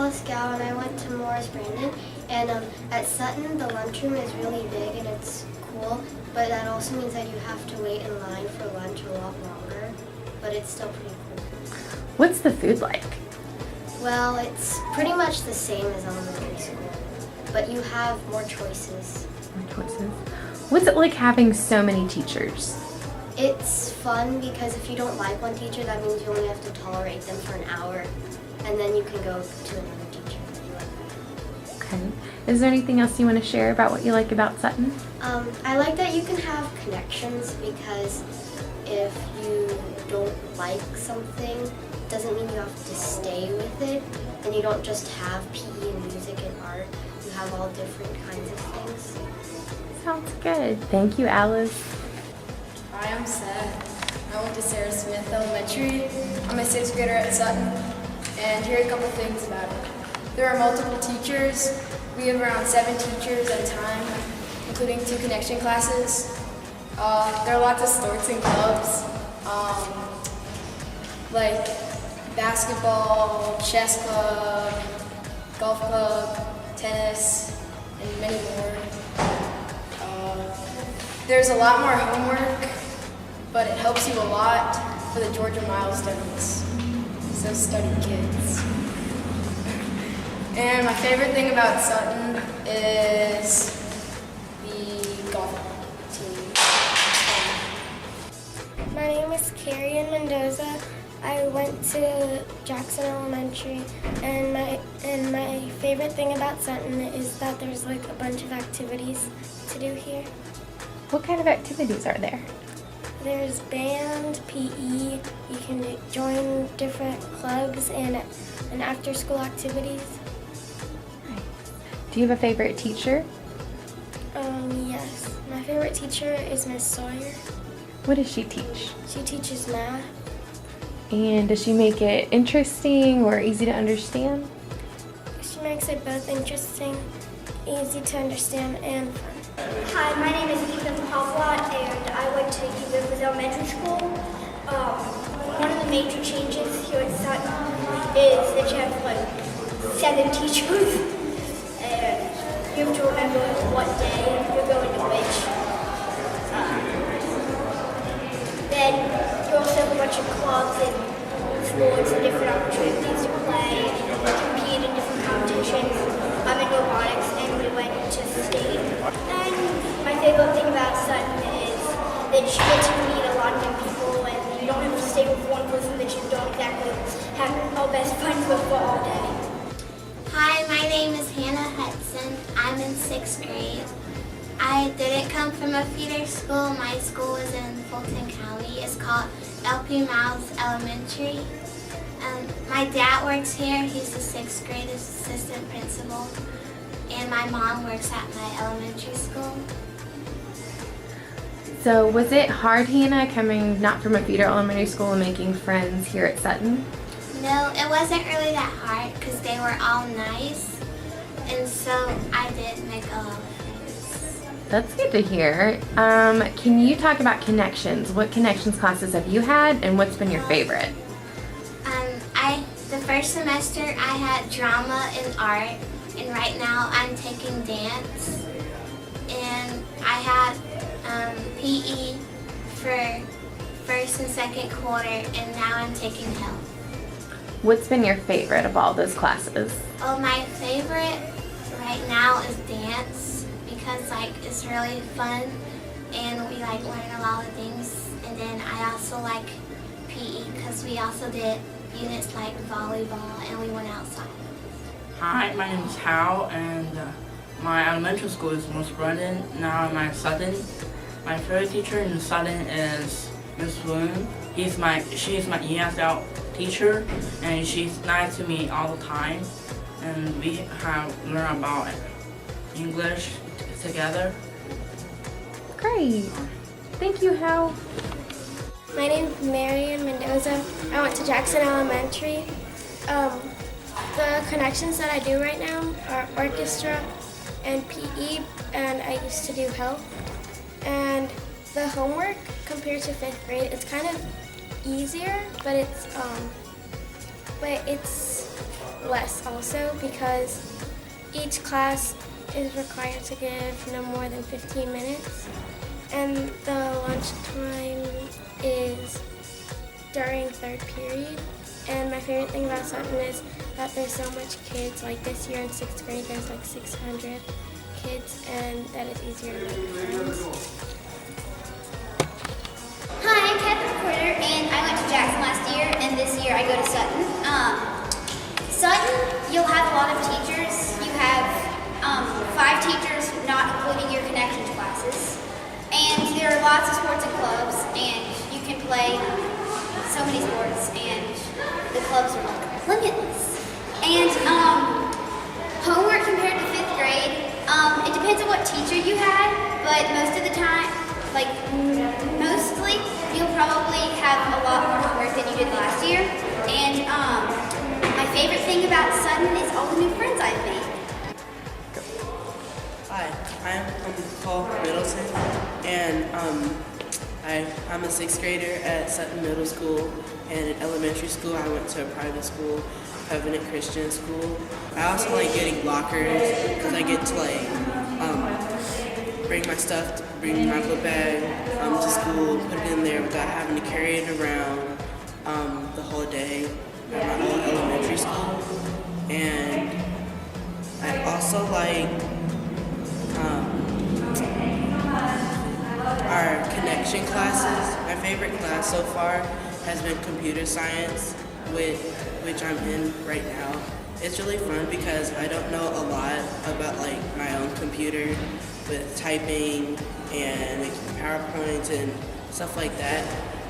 Alice Gow, and I went to Morris Brandon. And at Sutton, the lunchroom is really big and it's cool, but that also means that you have to wait in line for lunch a lot longer, but it's still pretty cool. What's the food like? Well, it's pretty much the same as elementary school, but you have more choices. More choices. What's it like having so many teachers? It's fun because if you don't like one teacher, that means you only have to tolerate them for an hour, and then you can go to another teacher that you like. Okay. Is there anything else you want to share about what you like about Sutton? I like that you can have connections, because if you don't like something, it doesn't mean you have to stay with it, and you don't just have PE and music and art. You have all different kinds of things. Sounds good. Thank you, Alice. Hi, I'm Seth. I went to Sarah Smith Elementary. I'm a 6th grader at Sutton, and here are a couple things about it. There are multiple teachers. We have around 7 teachers at a time, including 2 connection classes. There are lots of sports and clubs, like basketball, chess club, golf club, tennis, and many more. There's a lot more homework, but it helps you a lot for the Georgia milestones. So study, kids. And my favorite thing about Sutton is the golf team. My name is Carrie Mendoza. I went to Jackson Elementary, and my favorite thing about Sutton is that there's like a bunch of activities to do here. What kind of activities are there? There's band, PE, you can join different clubs and after-school activities. Nice. Do you have a favorite teacher? Yes. My favorite teacher is Miss Sawyer. What does she teach? She teaches math. And does she make it interesting or easy to understand? She makes it both interesting, easy to understand, and fun. Hi, my name is Ethan Pavlot, and I went to East Elementary School. One of the major changes here at Sutton is that you have like 7 teachers, and you have to remember what day you're going to which. Then you also have a bunch of clubs and sports and different opportunities to play and compete in different competitions. I'm in robotics, and we went to state. And my favorite thing about Sutton is that you get to meet a lot of new people, and you don't have to stay with one person that you don't exactly have all best friends with for all day. Hi, my name is Hannah Hudson. I'm in 6th grade. I didn't come from a feeder school. My school is in Fulton County. It's called LP Miles Elementary. My dad works here. He's the 6th grade assistant principal. And my mom works at my elementary school. So was it hard, Hannah, coming not from a feeder elementary school and making friends here at Sutton? No, it wasn't really that hard because they were all nice. And so I did make a lot of friends. That's good to hear. Can you talk about connections? What connections classes have you had, and what's been your favorite? The first semester I had drama and art, and right now I'm taking dance. And I had PE for first and second quarter, and now I'm taking health. What's been your favorite of all those classes? Oh, my favorite right now is dance, because like it's really fun and we like learn a lot of things. And then I also like PE because we also did units like volleyball and we went outside. Hi, my name is Hal, and my elementary school is Morris Brandon. Now I'm at Sutton. My favorite teacher in Sutton is Miss Bloom. She's my ESL teacher, and she's nice to me all the time. And we have learned about English together. Great. Thank you, Hal. My name is Marian Mendoza. I went to Jackson Elementary. The connections that I do right now are orchestra and PE, and I used to do health. And the homework compared to 5th grade, it's kind of easier, but it's less also because each class is required to give no more than 15 minutes. And the lunch time is during third period. And my favorite thing about Sutton is that there's so much kids. Like this year in 6th grade, there's like 600 kids, and that it's easier to make friends. Hi, I'm Kevin Porter, and I went to Jackson last year, and this year I go to Sutton. Sutton, you'll have a lot of teachers. You have 5 teachers, not including your connections classes. And there are lots of sports and clubs, and you can play so many sports, and the clubs are like limitless. And homework compared to 5th grade, it depends on what teacher you had, but most of the time, like mostly, you'll probably have a lot more homework than you did last year. And my favorite thing about Sutton is all the new friends I've made. Hi, I'm Paul Middleton, and I'm a 6th grader at Sutton Middle School, and in elementary school I went to a private school, Covenant Christian School. I also like getting lockers because I get to bring my stuff, bring my book bag to school, put it in there without having to carry it around the whole day at my old elementary school. And I also like our connection classes. My favorite class so far has been computer science, which I'm in right now. It's really fun because I don't know a lot about like my own computer with typing and making PowerPoint and stuff like that.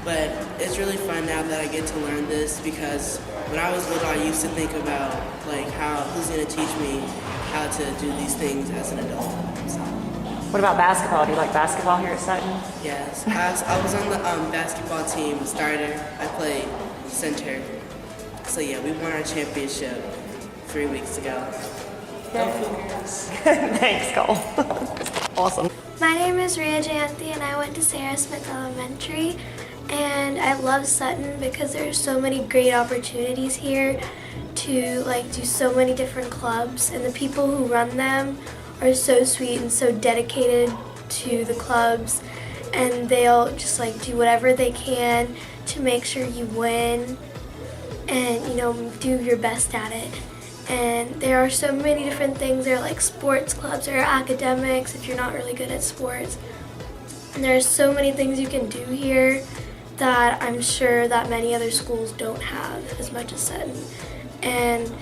But it's really fun now that I get to learn this because when I was little I used to think about like who's gonna teach me how to do these things as an adult. So. What about basketball? Do you like basketball here at Sutton? Yes, I was on the basketball team starter. I played center. So yeah, we won our championship 3 weeks ago. Go Cougars. Thanks, Cole. Awesome. My name is Rhea Jayanthi, and I went to Sarah Smith Elementary. And I love Sutton because there's so many great opportunities here to do so many different clubs, and the people who run them are so sweet and so dedicated to the clubs, and they'll just do whatever they can to make sure you win and do your best at it. And there are so many different things. There are like sports clubs, there are academics if you're not really good at sports. And there are so many things you can do here that I'm sure that many other schools don't have as much as Sutton. And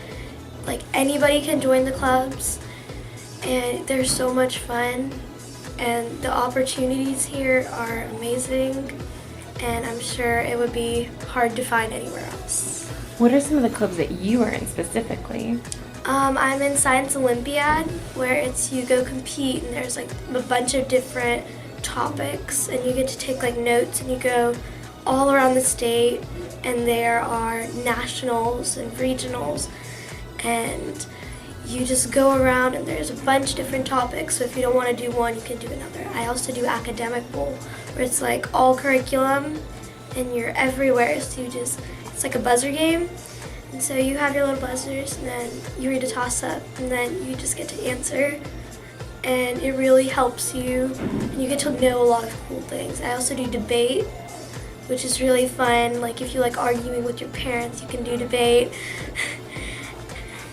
anybody can join the clubs, and they're so much fun, and the opportunities here are amazing, and I'm sure it would be hard to find anywhere else. What are some of the clubs that you are in specifically? I'm in Science Olympiad, where you go compete, and there's a bunch of different topics, and you get to take notes, and you go all around the state, and there are nationals and regionals, and you just go around, and there's a bunch of different topics, so if you don't want to do one, you can do another. I also do Academic Bowl, where it's all curriculum, and you're everywhere, so it's like a buzzer game, and so you have your little buzzers, and then you read a toss-up, and then you just get to answer, and it really helps you, and you get to know a lot of cool things. I also do debate, which is really fun. If you like arguing with your parents, you can do debate.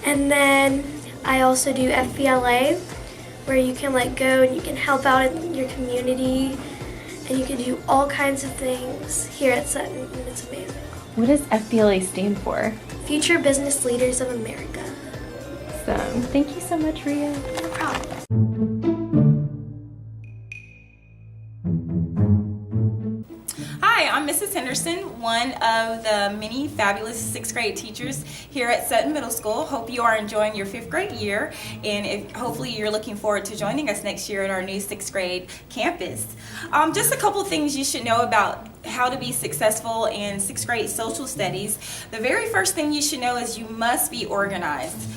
And then I also do FBLA, where you can go and you can help out in your community, and you can do all kinds of things here at Sutton, and it's amazing. What does FBLA stand for? Future Business Leaders of America. Awesome. Thank you so much, Rhea. No problem. Hi, I'm Mrs. Henderson, one of the many fabulous 6th grade teachers here at Sutton Middle School. Hope you are enjoying your 5th grade year, and hopefully you're looking forward to joining us next year at our new 6th grade campus. Just a couple things you should know about how to be successful in 6th grade social studies. The very first thing you should know is you must be organized.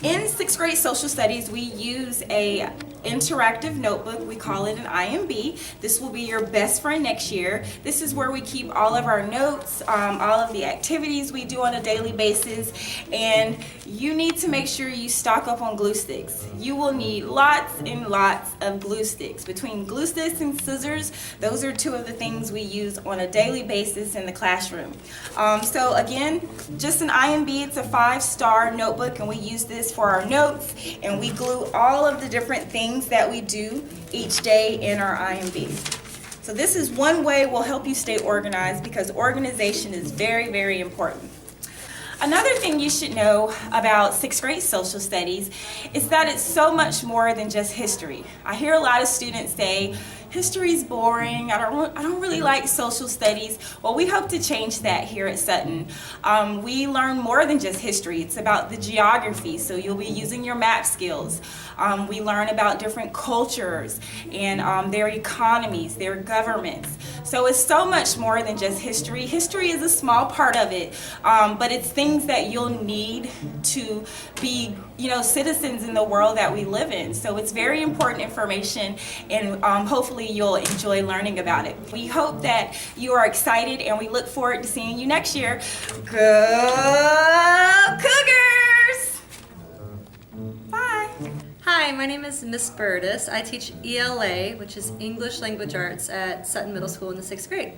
In 6th grade social studies, we use a interactive notebook. We call it an IMB. This will be your best friend next year. This is where we keep all of our notes, all of the activities we do on a daily basis, and you need to make sure you stock up on glue sticks. You will need lots and lots of glue sticks. Between glue sticks and scissors, those are two of the things we use on a daily basis in the classroom. So again, just an IMB, it's a 5-star notebook, and we use this for our notes, and we glue all of the different things that we do each day in our IMB. So this is one way we'll help you stay organized, because organization is very, very important. Another thing you should know about 6th grade social studies is that it's so much more than just history. I hear a lot of students say, history's boring, I don't really like social studies. Well, we hope to change that here at Sutton. We learn more than just history. It's about the geography, so you'll be using your map skills. We learn about different cultures and their economies, their governments. So it's so much more than just history. History is a small part of it, but it's things that you'll need to be, citizens in the world that we live in. So it's very important information, and hopefully you'll enjoy learning about it. We hope that you are excited, and we look forward to seeing you next year. Go Cougars! Bye. Hi, my name is Miss Burtis. I teach ELA, which is English Language Arts, at Sutton Middle School in the 6th grade.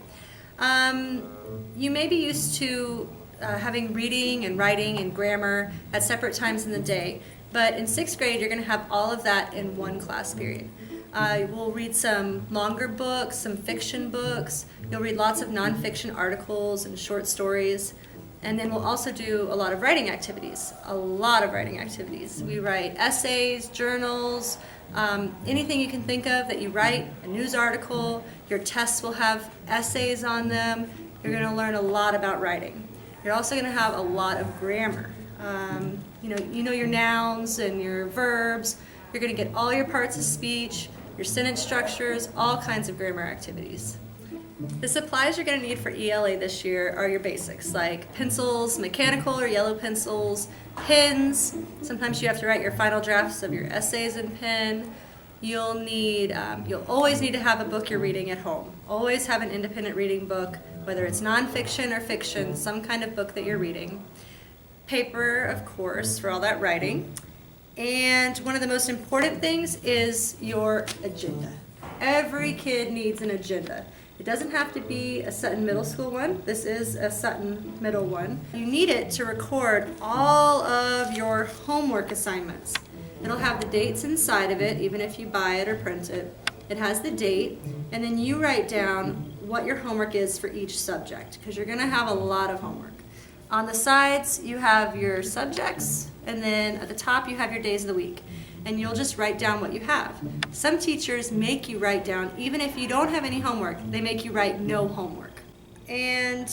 You may be used to having reading and writing and grammar at separate times in the day, but in 6th grade you're going to have all of that in one class period. We'll read some longer books, some fiction books. You'll read lots of nonfiction articles and short stories. And then we'll also do a lot of writing activities, We write essays, journals, anything you can think of that you write, a news article. Your tests will have essays on them. You're going to learn a lot about writing. You're also going to have a lot of grammar. You know your nouns and your verbs. You're going to get all your parts of speech, your sentence structures, all kinds of grammar activities. The supplies you're going to need for ELA this year are your basics, like pencils, mechanical or yellow pencils, pens. Sometimes you have to write your final drafts of your essays in pen. You'll always need to have a book you're reading at home. Always have an independent reading book, whether it's nonfiction or fiction, some kind of book that you're reading. Paper, of course, for all that writing. And one of the most important things is your agenda. Every kid needs an agenda. It doesn't have to be a Sutton Middle School one. This is a Sutton Middle one. You need it to record all of your homework assignments. It'll have the dates inside of it, even if you buy it or print it. It has the date, and then you write down what your homework is for each subject, because you're going to have a lot of homework. On the sides, you have your subjects, and then at the top, you have your days of the week. And you'll just write down what you have. Some teachers make you write down, even if you don't have any homework, they make you write no homework. And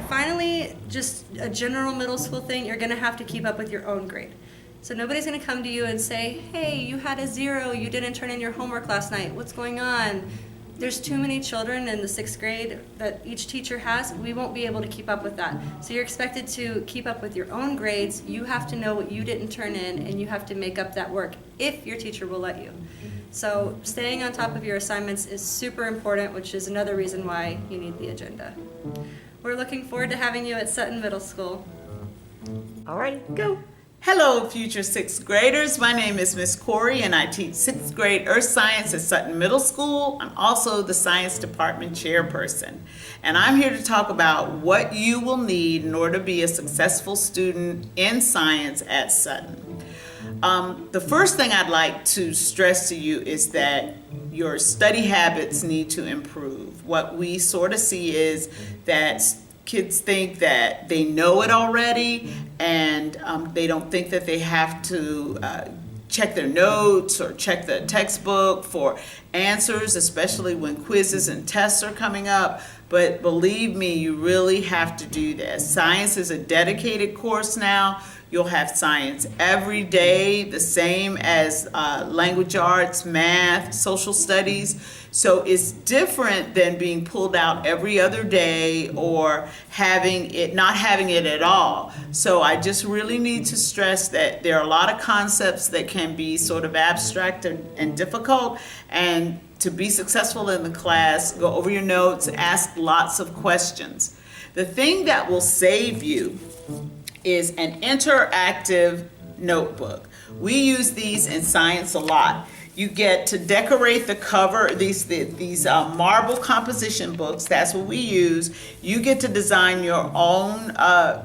finally, just a general middle school thing, you're going to have to keep up with your own grade. So nobody's going to come to you and say, hey, you had a 0, you didn't turn in your homework last night, what's going on? There's too many children in the 6th grade that each teacher has. We won't be able to keep up with that. So you're expected to keep up with your own grades. You have to know what you didn't turn in, and you have to make up that work if your teacher will let you. So staying on top of your assignments is super important, which is another reason why you need the agenda. We're looking forward to having you at Sutton Middle School. All right, go. Hello, future 6th graders. My name is Miss Corey, and I teach 6th grade Earth Science at Sutton Middle School. I'm also the Science Department Chairperson. And I'm here to talk about what you will need in order to be a successful student in science at Sutton. The first thing I'd like to stress to you is that your study habits need to improve. What we sort of see is that kids think that they know it already, and they don't think that they have to check their notes or check the textbook for answers, especially when quizzes and tests are coming up. But believe me, you really have to do this. Science is a dedicated course now. You'll have science every day, the same as language arts, math, social studies. So it's different than being pulled out every other day or not having it at all. So I just really need to stress that there are a lot of concepts that can be sort of abstract and difficult. And to be successful in the class, go over your notes, ask lots of questions. The thing that will save you is an interactive notebook. We use these in science a lot. You get to decorate the cover, these marble composition books, that's what we use. You get to design your own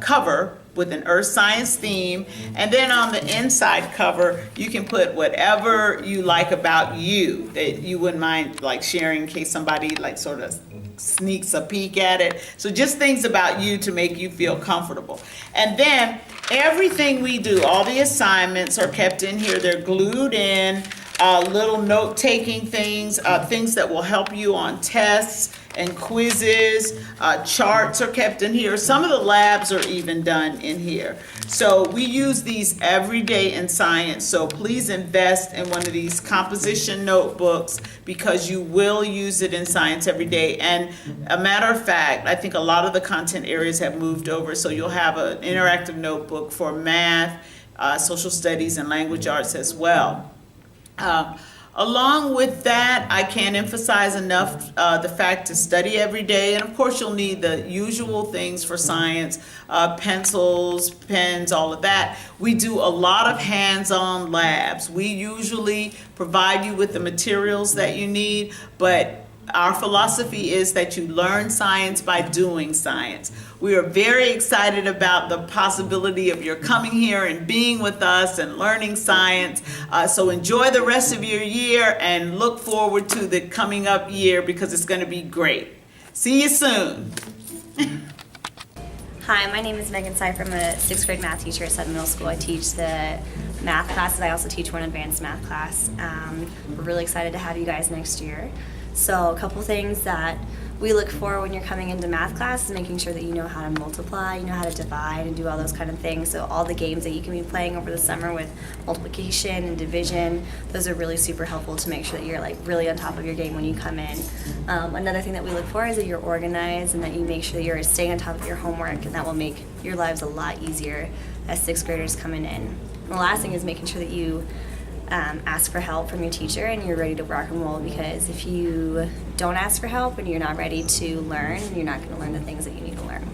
cover with an earth science theme, and then on the inside cover you can put whatever you like about you that you wouldn't mind like sharing in case somebody like sort of sneaks a peek at it. So just things about you to make you feel comfortable. And then everything we do, all the assignments are kept in here. They're glued in, little note-taking things, things that will help you on tests and quizzes. Charts are kept in here. Some of the labs are even done in here. So we use these every day in science. So please invest in one of these composition notebooks because you will use it in science every day. And a matter of fact, I think a lot of the content areas have moved over. So you'll have an interactive notebook for math, social studies, and language arts as well. Along with that, I can't emphasize enough the fact to study every day. And of course, you'll need the usual things for science, pencils, pens, all of that. We do a lot of hands-on labs. We usually provide you with the materials that you need, but our philosophy is that you learn science by doing science. We are very excited about the possibility of your coming here and being with us and learning science. So enjoy the rest of your year and look forward to the coming up year because it's going to be great. See you soon. Hi, my name is Megan Seif. I'm a 6th grade math teacher at Sutton Middle School. I teach the math classes. I also teach one advanced math class. We're really excited to have you guys next year. So a couple things that we look for when you're coming into math class is making sure that you know how to multiply, you know how to divide and do all those kind of things. So all the games that you can be playing over the summer with multiplication and division, those are really super helpful to make sure that you're like really on top of your game when you come in. Another thing that we look for is that you're organized and that you make sure that you're staying on top of your homework, and that will make your lives a lot easier as 6th graders coming in. And the last thing is making sure that you ask for help from your teacher and you're ready to rock and roll, because if you don't ask for help and you're not ready to learn, you're not going to learn the things that you need to learn.